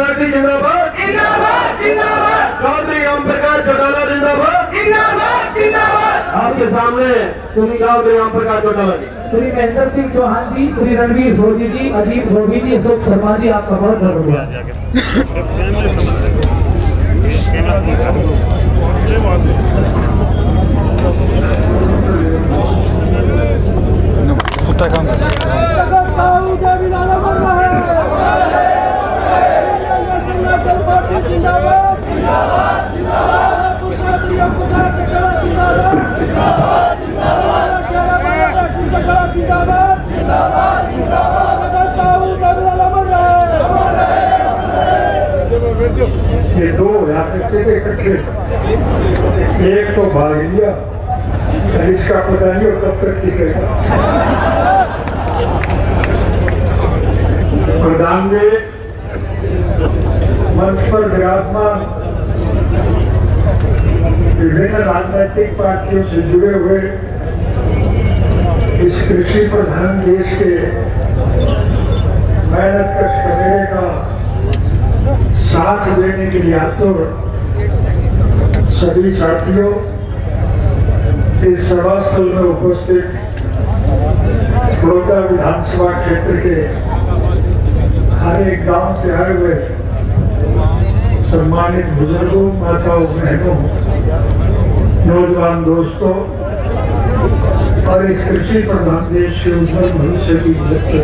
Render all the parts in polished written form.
Party जिंदाबाद जिंदाबाद जिंदाबाद। चौधरी ओम प्रकाश चौटाला जिंदाबाद जिंदाबाद जिंदाबाद। आपके सामने श्री चौधरी ओम प्रकाश चौटाला जी, श्री महेंद्र सिंह चौहान जी, श्री रणवीर भोजी जी, अजीत भोगी जी, अशोक शर्मा जी, आपका बहुत बहुत धन्यवाद। ये दो या सकते थे इकट्ठे, एक तो भाग लिया, इसका पता नहीं और कब तक टिकेगा। प्रधान जी मंच पर विराजमान विभिन्न राजनीतिक पार्टियों से जुड़े हुए इस कृषि प्रधान देश के मेहनत कश कमेरे का साथ देने के लिए आतुर सभी साथियों, इस सभा स्थल में उपस्थित बड़ौदा विधानसभा क्षेत्र के हर एक गांव से आए हुए सम्मानित बुजुर्गों, माताओं, बहनों, नौजवान दोस्तों और इस कृषि प्रधान देश के उज्जवल भविष्य की बच्चे,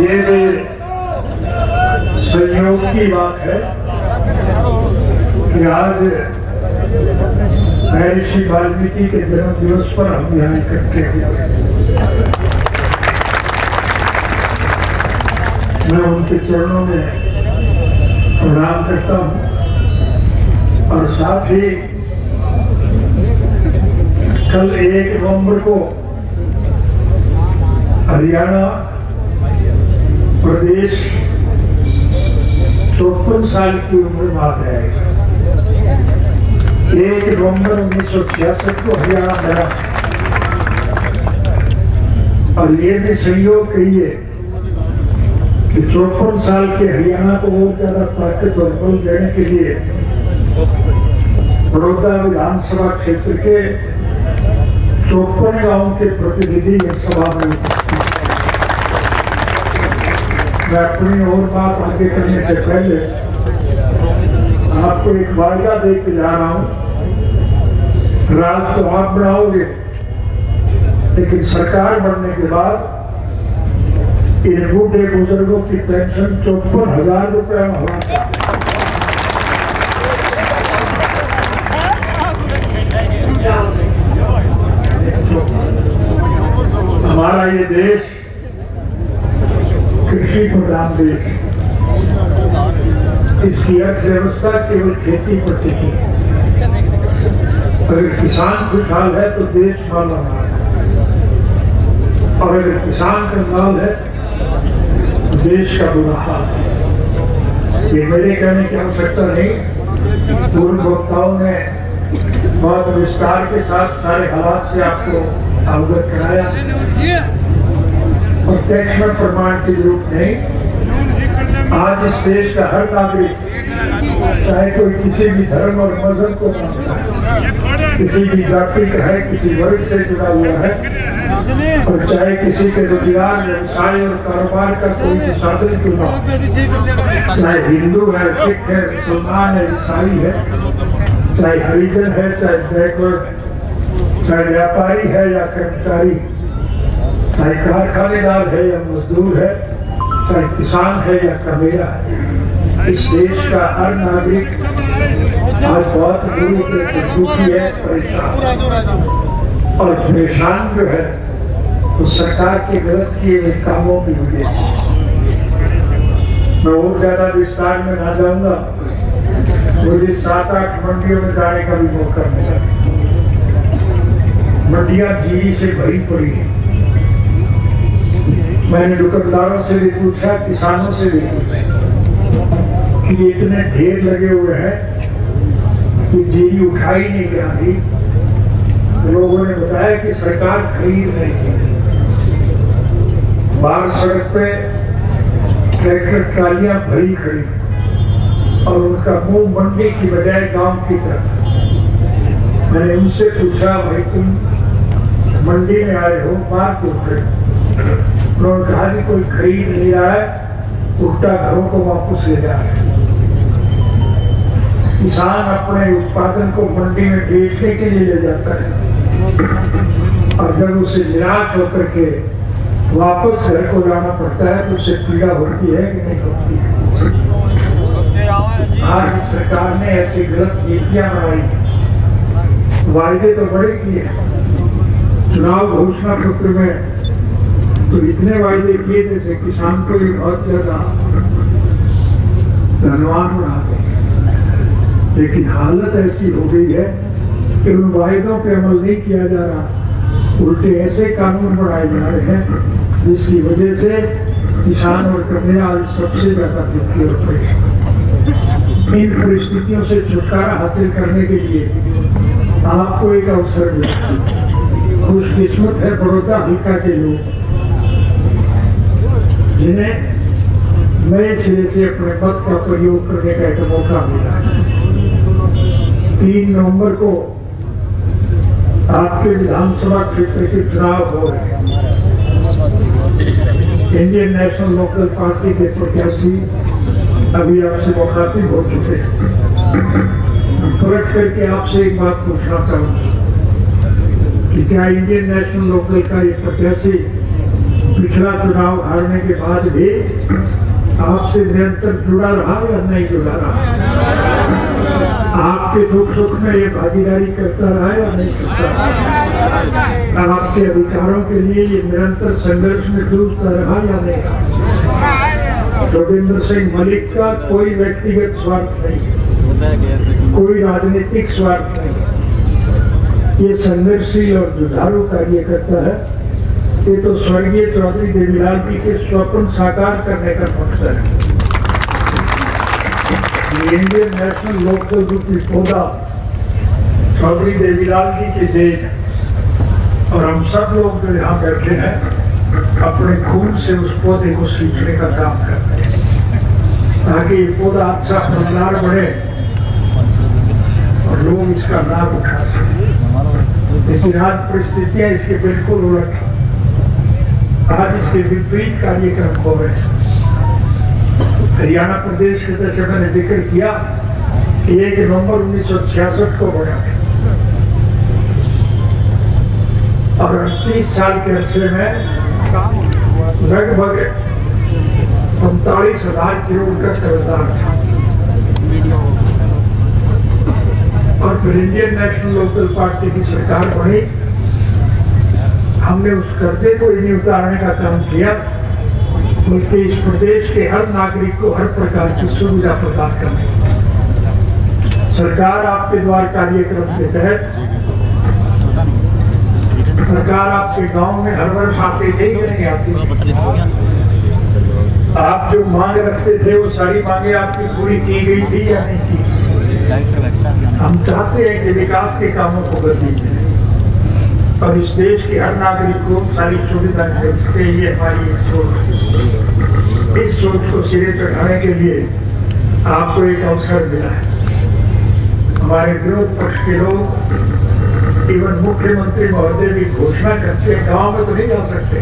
ये भी संयोग की बात है कि आज महर्षि वाल्मीकि के जन्म दिवस पर हम यहाँ इकट्ठे हुए। मैं उनके चरणों में प्रणाम करता हूँ और साथ ही कल 1 नवंबर को हरियाणा प्रदेश 54 साल की उम्र बात है। 1 नवंबर 1966 को हरियाणा बना और ये भी संयोग कहिए कि 54 साल के हरियाणा को और ज्यादा ताकत और बल देने के लिए बड़ौदा विधानसभा क्षेत्र के 54 गांव के प्रतिनिधि इस सभा में। मैं अपनी और बात आगे करने से पहले आपको एक वायदा दे के जा रहा हूं। राज तो आप बनाओगे, लेकिन सरकार बनने के बाद इन बूढ़े बुजुर्गों की पेंशन 54,000 रुपये में होगा। हमारा ये देश कृषि प्रधान देश, इसकी अर्थव्यवस्था केवल खेती पर टिकी। अगर किसान खुशहाल है तो देश मालामाल है, और अगर किसान कंगाल है तो देश का बुरा हाल है। ये मेरे कहने की आवश्यकता नहीं, पूर्व वक्ताओं ने बहुत विस्तार के साथ सारे हालात से आपको अवगत कराया और टैक्स में प्रमाण की जरूरत नहीं। आज इस देश का हर नागरिक, चाहे कोई किसी भी धर्म और मजहब को मानता है, किसी भी जाति का है, किसी वर्ग से जुड़ा हुआ है, और चाहे किसी के रोजगार, व्यवसाय और कारोबार का कोई भी साधन क्यों ना, चाहे हिंदू है, सिख है, मुसलमान है, ईसाई है, चाहे हरिजन है, चाहे बैकवर्ड, चाहे व्यापारी है या कर्मचारी, चाहे कारखानेदार है या मजदूर है, चाहे किसान है या कमेरा है, इस देश का हर नागरिक आज बहुत दुखी है, परेशान। और परेशान जो है तो सरकार के गलत किए हुए कामों की वजह से। मैं और ज्यादा विस्तार में ना जाऊंगा, मुझे 7-8 मंडियों में जाने का भी मौका मिला। मंडियां घी से भरी पड़ी है। मैंने दुकानदारों से भी पूछा, किसानों से भी पूछा कि इतने ढेर लगे हुए हैं कि जीरी उठाई नहीं जा रही, लोगों ने बताया कि सरकार खरीद नहीं है। बाहर सड़क पे ट्रैक्टर ट्रालियां भरी खड़ी और उनका मुंह मंडी की बजाय गांव की तरफ। मैंने उनसे पूछा, भाई तुम मंडी में आए हो, बाहर क्यों खड़े? उन्होंने कहा कि कोई खरीद नहीं रहा है, उल्टा घरों को वापस ले जा रहे हैं। किसान अपने उत्पादन को मंडी में बेचने के लिए ले जाता है और जब उसे निराश होकर के वापस घर को जाना पड़ता है तो उसे पीड़ा होती है कि नहीं होती है? आज सरकार ने ऐसी गलत नीतियां बनाई, वायदे तो बड़े किए, चुनाव घोषणा पत्र में तो इतने वायदे किए जैसे किसान को भी बहुत ज्यादा धनवान बना दें, लेकिन हालत ऐसी हो गई है कि उन वायदों पे अमल नहीं किया जा रहा, उल्टे ऐसे कानून बनाए जा रहे हैं जिसकी वजह से किसान और कन्या आज सबसे ज्यादा दुखी और परेशान। इन परिस्थितियों से छुटकारा हासिल करने के लिए आपको एक अवसर मिला। खुशकिस्मत है बड़ौदा हल्का के लोग जिन्हें नए सिरे से अपने मत का प्रयोग करने का एक मौका मिला। 3 नवंबर को आपके विधानसभा क्षेत्र के चुनाव हो रहे हैं। इंडियन नेशनल लोकल पार्टी के प्रत्याशी अभी आपसे मुखातिब हो चुके हैं। पलट करके आपसे एक बात पूछना चाहूंगा कि क्या इंडियन नेशनल लोकल का ये प्रत्याशी पिछला चुनाव हारने के बाद भी आपसे निरंतर जुड़ा रहा या नहीं जुड़ा रहा? आपके दुख सुख में ये भागीदारी करता रहा या नहीं करता रहा? आपके अधिकारों के लिए ये निरंतर संघर्ष में जूझता रहा या नहीं? जोगिंदर सिंह मलिक का कोई व्यक्तिगत स्वार्थ नहीं, कोई राजनीतिक स्वार्थ नहीं, ये संघर्षशील और जुझारू कार्य करता है। ये तो स्वर्गीय चौधरी देवीलाल जी के स्वप्न साकार करने का मकसद है। इंडियन नेशनल लोकदल रूपी पौधा चौधरी देवीलाल जी के देश और हम सब लोग जो यहाँ बैठे हैं अपने खून से उस पौधे को सींचने का काम करते हैं ताकि ये पौधा अच्छा फलदार बढ़े और लोग इसका लाभ उठा सकें। लेकिन आज परिस्थितियां इसके बिल्कुल उलट, आज इसके विपरीत कार्यक्रम हो रहे हैं। हरियाणा प्रदेश के जैसे मैंने जिक्र किया कि 1 नवंबर 1966 को बना और 38 साल के अरसे में लगभग 45,000 करोड़ का कर्जदार था। और फिर इंडियन नेशनल लोकल पार्टी की सरकार बनी, हमने उस कर्जे को ही नहीं उतारने का काम किया बल्कि इस प्रदेश के हर नागरिक को हर प्रकार की सुविधा प्रदान करने। सरकार आपके द्वार कार्यक्रम के तहत सरकार आपके गांव में हर वर्ष आते थे या नहीं आती? आप जो मांग रखते थे वो सारी मांगे आपकी पूरी की गई थी या नहीं की? हम चाहते हैं कि विकास के कामों को गति मिले और इस देश के हर नागरिक को सारी सुविधाएं मिल सके। ये हमारी एक सोच। इस सोच को सिरे चढ़ाने के लिए आपको एक अवसर मिला है। हमारे विरोध पक्ष के लोग इवन मुख्यमंत्री महोदय भी घोषणा करते हैं गांव में तो नहीं जा सकते,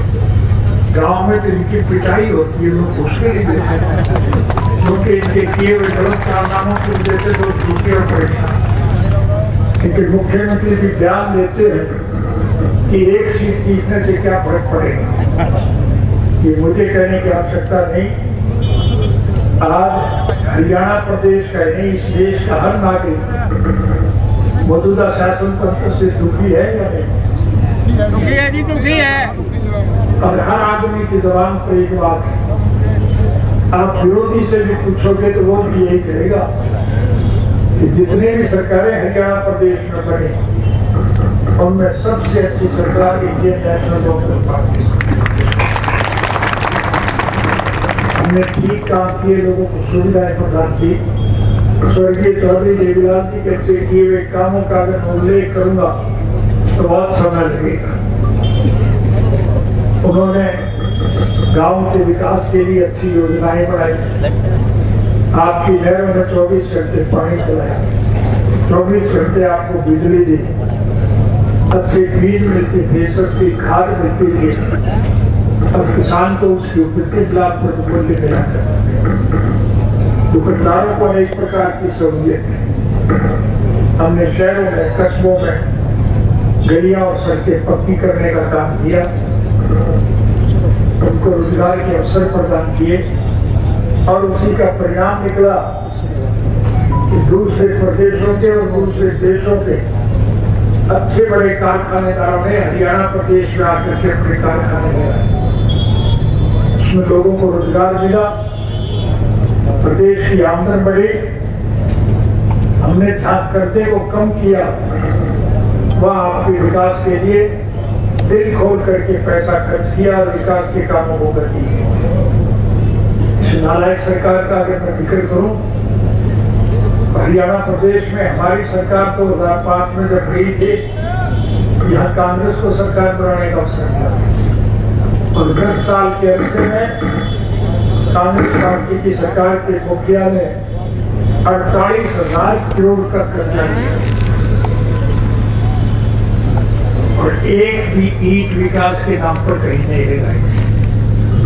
गांव में तो इनकी पिटाई होती है, लोग घोषणा नहीं देते क्योंकि इनके किए हुए गलत कारनामों की वजह से लोग दुखी और परेशान। लेकिन मुख्यमंत्री भी ध्यान देते हैं कि एक सीट जीतने से क्या फर्क पड़ेगा, ये मुझे कहने की आवश्यकता नहीं। आज हरियाणा प्रदेश का नहीं, इस देश का हर नागरिक मौजूदा शासन तंत्र से दुखी है या नहीं? दुखी है जी, दुखी है। और हर आदमी की जबान पर एक बात है, आप विरोधी से भी पूछोगे तो वो भी यही कहेगा कि जितने भी सरकारें हरियाणा प्रदेश में बनी उनमें सबसे अच्छी सरकार इंडियन नेशनल लोकल पार्टी। हमने ठीक काम किए, लोगों को सुविधाएं प्रदान की। स्वर्गीय चौधरी देवीलाल जी के किए हुए कामों का अगर मैं उल्लेख करूंगा तो बहुत समय लगेगा। उन्होंने गांव के विकास के लिए अच्छी योजनाएं बनाई। आपकी नहरों में 24 घंटे पानी चलाया, 24 घंटे आपको बिजली दी, अच्छे बीज मिलते थे, सस्ती खाद मिलती थी, अब किसान को उसके उपयुक्त लाभ मूल्य मिला करता। दुकानदारों को एक प्रकार की सहूलियत है। हमने शहरों में, कस्बों में गलियां और सड़कें पक्की करने का काम किया, उनको रोजगार के अवसर प्रदान किए और उसी का परिणाम निकला कि दूसरे प्रदेशों के और दूसरे देशों के अच्छे बड़े कारखानेदारों ने हरियाणा प्रदेश में आकर के अपने कारखाने लगाए। उसमें लोगों को रोजगार मिला, प्रदेश की आमदन बढ़ी। हमने छात्र कर्जे को कम किया, वह आपके विकास के लिए दिल खोल करके पैसा खर्च किया और विकास के कामों को गति दी। इस नालायक सरकार का अगर मैं जिक्र करूं, हरियाणा प्रदेश में हमारी सरकार 2005 में जब गई थी, यहाँ कांग्रेस को सरकार बनाने का अवसर मिला और 10 साल के अरसे में कांग्रेस पार्टी की सरकार के मुखिया ने 48,000 करोड़ का कर्जा लिया और एक भी ईंट विकास के नाम पर कहीं नहीं लगाई।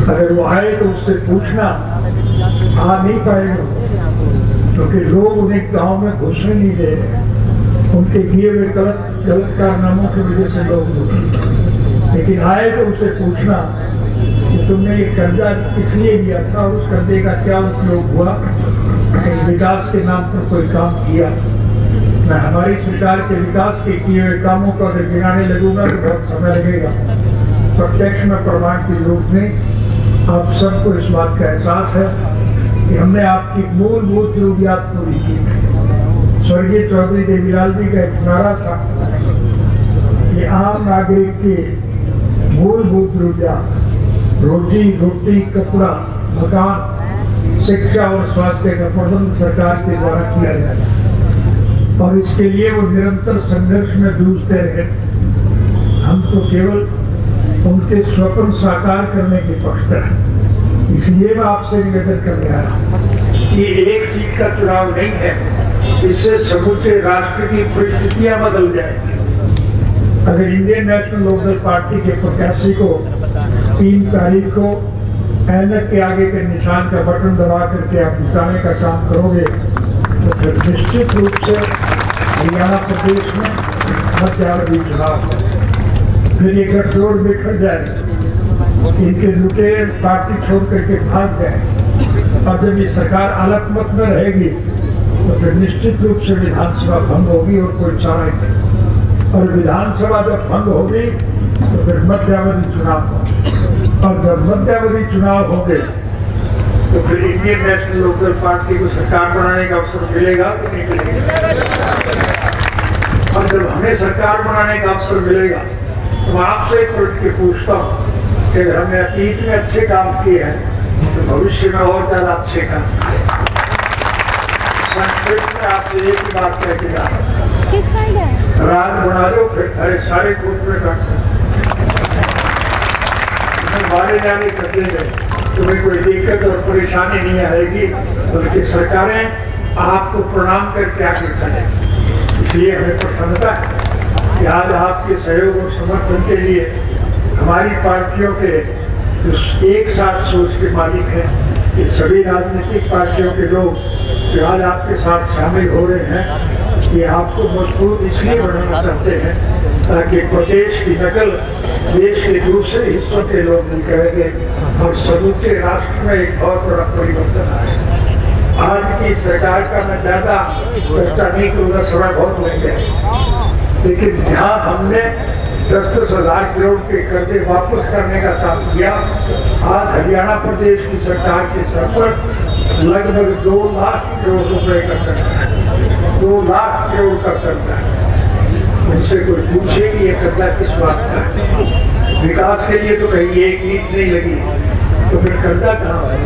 अगर वो आए तो उससे पूछना, आ नहीं पाएगा क्योंकि लोग उन्हें गांव में घुसने नहीं दे रहे, उनके किए हुए गलत कारनामों की वजह से लोग दुखी। लेकिन आए तो उससे पूछना कि तुमने ये कर्जा इसलिए लिया था और उस कर्जे का क्या उपयोग हुआ, विकास के नाम पर कोई काम किया। मैं हमारी सरकार के विकास के किए हुए कामों को अगर गिनाने लगूंगा तो बहुत समय लगेगा। प्रत्यक्ष में प्रमाण की रूप में आप सबको इस बात का एहसास है कि हमने आपकी मूलभूत जरूरियात पूरी की थी। स्वर्गीय चौधरी देवीलाल जी का एक नारा था कि आम नागरिक की मूलभूत जरूरियात रोजी रोटी, कपड़ा, मकान, शिक्षा और स्वास्थ्य का प्रबंध सरकार के द्वारा किया जाए और इसके लिए वो निरंतर संघर्ष में जूझते रहे। हम तो केवल उनके स्वप्न साकार करने के पक्षधर हैं। इसलिए मैं आपसे निवेदन करने आ रहा हूँ कि एक सीट का चुनाव नहीं है, इससे समूचे राष्ट्र की परिस्थितियां बदल जाएंगी। अगर इंडियन नेशनल लोकदल पार्टी के प्रत्याशी को 3 तारीख को ऐनक के आगे के निशान का बटन दबा करके आप जिताने का काम करोगे तो फिर निश्चित रूप से हरियाणा प्रदेश में मध्यावधि चुनाव फिर ये गठजोड़ बिखर जाए, इनके लुटेरे पार्टी छोड़ करके भाग जाए और जब ये सरकार अलग में रहेगी तो फिर निश्चित रूप से विधानसभा भंग होगी और कोई चारा नहीं। और विधानसभा जब भंग होगी तो फिर मध्यावधि चुनाव होगा और जब मध्यावधि चुनाव होंगे तो फिर इंडियन नेशनल लोकदल पार्टी को सरकार बनाने का अवसर मिलेगा कि नहीं मिलेगा। और जब हमें सरकार बनाने का अवसर मिलेगा तो मैं आपसे उठ के पूछता हूँ कि अगर हमने अतीत में अच्छे काम किए हैं तो भविष्य में और ज्यादा अच्छे काम किए। संस्कृत में आपसे एक ही बात कह के जा रहा हूँ, राज बना लो फिर सारे ग्रुप में मारे जाने करते गए, तुम्हें कोई दिक्कत और परेशानी नहीं आएगी, बल्कि सरकारें आपको प्रणाम करके आगे चलेंगी। इसलिए हमें प्रसन्नता है कि आज आपके सहयोग और समर्थन के लिए हमारी पार्टियों के जो एक साथ सोच के मालिक हैं, ये सभी राजनीतिक पार्टियों के लोग जो आज आपके साथ शामिल हो रहे हैं, ये आपको मजबूत इसलिए बनाना चाहते हैं ताकि प्रदेश की नकल देश के दूसरे हिस्सों के लोग नहीं करेंगे और समूचे राष्ट्र में एक बहुत बड़ा परिवर्तन आए। आज की सरकार का मैं ज्यादा चर्चा नहीं करूँगा, समय बहुत लग गया, लेकिन जहाँ हमने 10-10 हजार करोड़ के कर्जे वापस करने का काम किया, आज हरियाणा प्रदेश की सरकार के सर पर लगभग 2 लाख करोड़ रुपए का कर्जा है। 2 लाख करोड़ का कर्जा है। उनसे कोई पूछे कि ये कर्जा किस बात का है? विकास के लिए तो कहीं एक ईंट नहीं लगी, तो फिर कर्जा कहाँ है?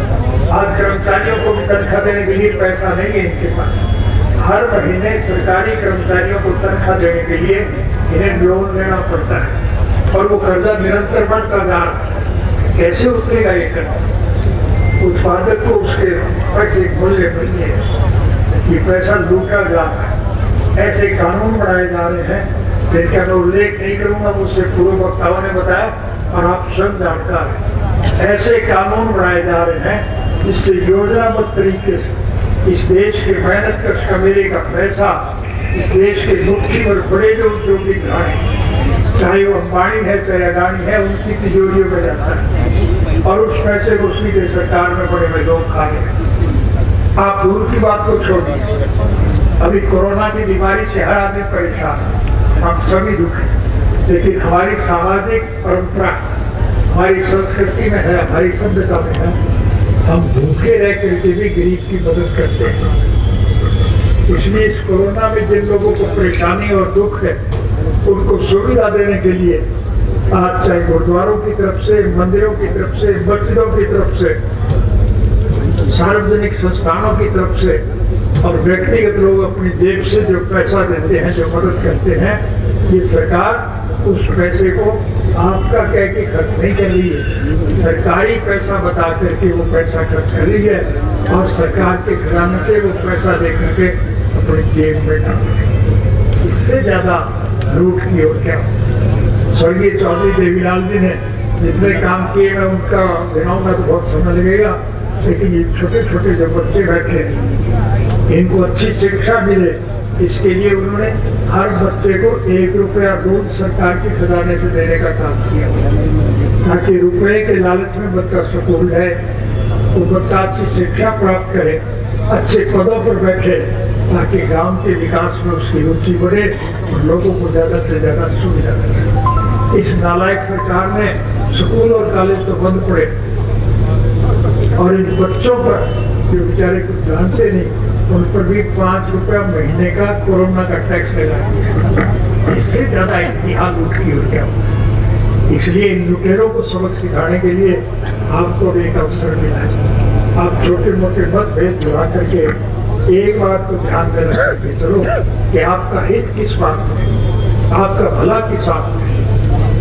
आज कर्मचारियों को भी तनख्वाह देने के लिए पैसा नहीं है इनके पास। हर महीने सरकारी कर्मचारियों को तनख्वाह देने के लिए इन्हें लोन लेना पड़ता है और वो कर्जा निरंतर बढ़ता जा रहा है। कैसे उतरेगा ये कर्जा? उत्पादक को उसके पैसे मूल्य मिलते हैं, ये पैसा लूटा जा रहा है। ऐसे कानून बनाए जा रहे हैं जिनका मैं उल्लेख नहीं करूंगा, मुझसे पूर्व वक्ताओं ने बताया और आप सब जानकार हैं। ऐसे कानून बनाए जा रहे हैं जिससे योजनाबद्ध तरीके से इस देश के मेहनत कश कमेरे का पैसा इस देश के मुख्य और बड़े जो उद्योगी घराने, चाहे वो अंबानी है चाहे अडानी है, उनकी तिजोरियों में जाता है और उस पैसे को सीधे सरकार में बड़े में लोग खा रहे। आप दूर की बात को छोड़िए, अभी कोरोना की बीमारी से हर आदमी परेशान है, हम सभी दुखी, लेकिन हमारी सामाजिक परंपरा हमारी संस्कृति में है, हमारी सभ्यता में है, हम भूखे रह करके भी गरीब की मदद करते हैं। इसलिए इस कोरोना में जिन लोगों को परेशानी और दुख है उनको सुविधा देने के लिए आज चाहे गुरुद्वारों की तरफ से, मंदिरों की तरफ से, मस्जिदों की तरफ से, सार्वजनिक संस्थानों की तरफ से और व्यक्तिगत लोग अपनी जेब से जो पैसा देते हैं, जो मदद करते हैं, ये सरकार उस पैसे को आपका कह के खर्च नहीं कर रही है, सरकारी पैसा बता करके वो पैसा खर्च कर रही है और सरकार के खजाने से वो पैसा दे करके अपनी जेब में डाल रही है। इससे ज्यादा लूट की और क्या? स्वर्गीय चौधरी देवीलाल जी ने जितने काम किए, मैं उनका गिनाऊंगा तो बहुत समय लगेगा, लेकिन ये छोटे छोटे जो बच्चे बैठे इनको अच्छी शिक्षा मिले, इसके लिए उन्होंने हर बच्चे को 1 रुपया रोज सरकार के खजाने से देने का काम किया, ताकि रुपए के लालच में बच्चा स्कूल है, वो बच्चा अच्छी शिक्षा प्राप्त करे, अच्छे पदों पर बैठे, ताकि गांव के विकास में उसकी रुचि बढ़े और लोगों को ज्यादा से ज्यादा सुविधा मिले। इस नालायक सरकार ने स्कूल और कॉलेज तो बंद पड़े और इन बच्चों पर जो बेचारे कुछ जानते नहीं उन पर भी 5 रुपया महीने का कोरोना का टैक्स लगा दिया। इससे ज्यादा इतिहास लूट की हो क्या? इसलिए इन लुटेरों को सबक सिखाने के लिए आपको भी एक अवसर मिला है। आप छोटे मोटे मतभेद जुड़ा करके एक बात को ध्यान में रख करके चलो कि आपका हित किस बात में, आपका भला किस बात में,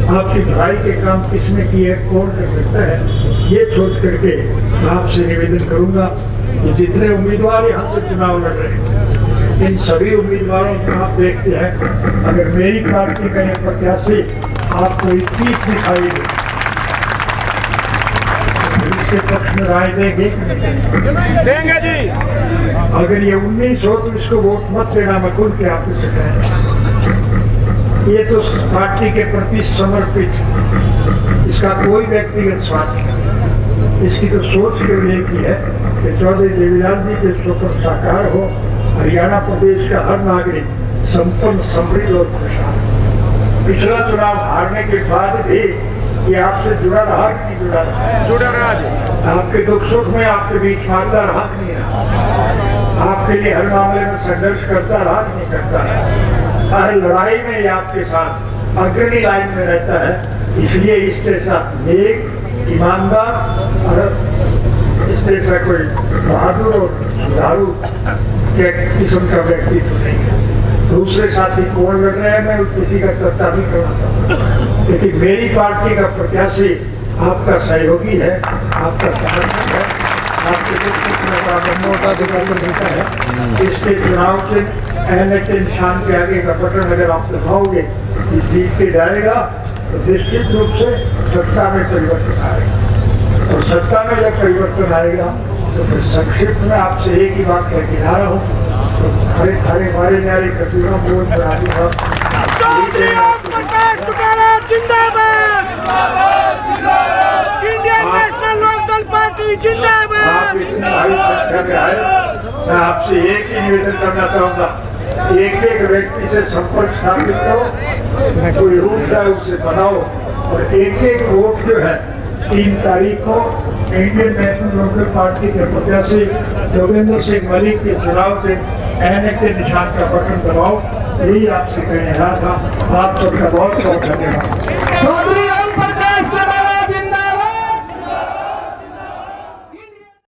आपकी भलाई के काम किसने किए, कौन कर सकता है, ये सोच करके मैं आपसे निवेदन करूंगा कि जितने उम्मीदवार यहाँ से चुनाव लड़ रहे हैं, इन सभी उम्मीदवारों को आप देखते हैं, अगर मेरी पार्टी का ये प्रत्याशी आपको 21 दिखाई दे, इसके पक्ष में राय देंगे जी। अगर ये 19 हो तो इसको वोट मत देना, मैं खुल के आपको सिखाया। ये तो पार्टी के प्रति समर्पित, इसका कोई व्यक्तिगत स्वार्थ नहीं, इसकी तो सोच केवल एक ही है कि चौधरी देवीलाल जी के स्वप्न साकार हो, हरियाणा प्रदेश का हर नागरिक संपन्न, समृद्ध और खुशहाल। पिछला चुनाव हारने के बाद भी ये आपसे जुड़ा रहा कि नहीं जुड़ा रहा? जुड़ा रहा जी। आपके दुख सुख में आपके बीच मारता रहा कि नहीं रहा? आपके लिए हर मामले में संघर्ष करता रहा कि नहीं करता रहा? हर लड़ाई में ये आपके साथ अग्रणी लाइन में रहता है। इसलिए इस जैसा नेक, ईमानदार और इस जैसा कोई बहादुर और सुधारू किस्म का व्यक्तित्व नहीं है। दूसरे साथी कौन लड़ रहे हैं मैं किसी का चर्चा नहीं करना चाहता, लेकिन मेरी पार्टी का प्रत्याशी आपका सहयोगी है, आपका समर्थक है, आपके मोटा दिखाई देता है। इसके चुनाव से अहम के निशान के आगे का बटन अगर आप दबाओगे जीत के जाएगा तो निश्चित रूप से सत्ता में परिवर्तन आएगा, और सत्ता में जब परिवर्तन आएगा तो फिर संक्षिप्त में आपसे एक ही बात कहकर जा रहा हूँ, तो खड़े खड़े मारे न्यारे कबीरों बोल इंडियन नेशनल लोकदल पार्टी जिंदाबाद। आप इतने भारी संख्या में आए, मैं आपसे एक ही निवेदन करना चाहूँगा, एक एक व्यक्ति से संपर्क स्थापित करो, कोई रूट है उसे बनाओ, और एक एक वोट जो है 3 तारीख को इंडियन नेशनल लोकदल पार्टी के प्रत्याशी योगेंद्र सिंह मलिक के चुनाव से एनएक के निशान का बटन दबाओ। यही आपसे कहने रहा था। आप सबका बहुत बहुत धन्यवाद।